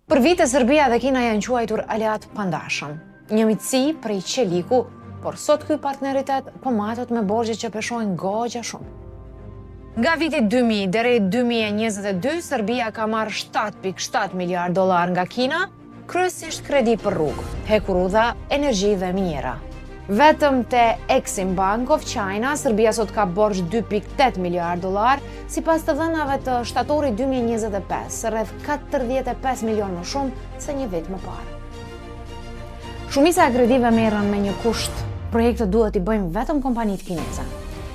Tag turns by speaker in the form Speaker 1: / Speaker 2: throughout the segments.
Speaker 1: Për vite, Serbia dhe Kina janë quajtur aleat pandashëm. Një miqësi prej qeliku, por sot ky partneritet po matet me borxhe që peshojnë goxha shumë. Nga viti 2000 deri 2022, Serbia ka marrë $7.7 miliard nga Kina, kryesisht kredi për rrugë, hekurudha, energji dhe minjera. Vetëm te Exim Bank of China, Serbia sot ka borxh $2.8 miliard, sipas të dhënave të shtatorit 2025, rreth 45 milion më shumë se një vit më parë. Shumica e kredive merren me një kusht. Projektet duhet i bëjmë vetëm kompanitë kineze.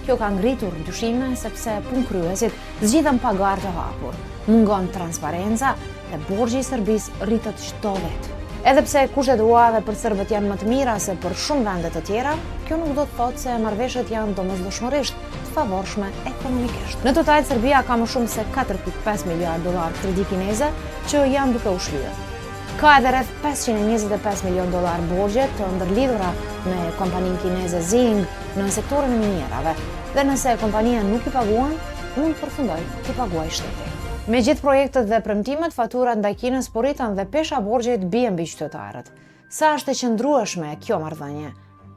Speaker 1: Kjo ka ngritur dyshime sepse punëkryesit zgjidhen pagar të hapur, mungon transparenca dhe borxhi i Serbisë rritet çdo vit. Edhe pse kushtet ruave për serbët janë më të mira se për shumë vende të tjera, kjo nuk do të thotë se marrëveshjet janë domosdoshmërisht të favorshme ekonomikisht. Në total, Serbia ka më shumë se $4.5 miliard kredi kineze që janë duke u shlyer. Ka edhe rreth $525 milion borxhe të ndërlidhura me kompaninë kineze Zing në sektorin e minjerave, dhe nëse kompania nuk i paguan, mund përfundoj t'i paguaj shteti. Me gjithë projektet dhe premtimet, faturat ndaj Kinës po rriten dhe pesha borxhit bien mbi qytetarët. Sa është e qëndrueshme kjo marrëdhënie?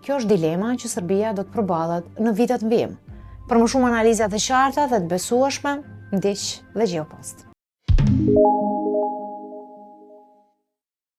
Speaker 1: Kjo është dilema që Serbia do të përballet në vitet në vijim. Për më shumë analiza të qarta dhe të besueshme, ndiq dhe gjeo post.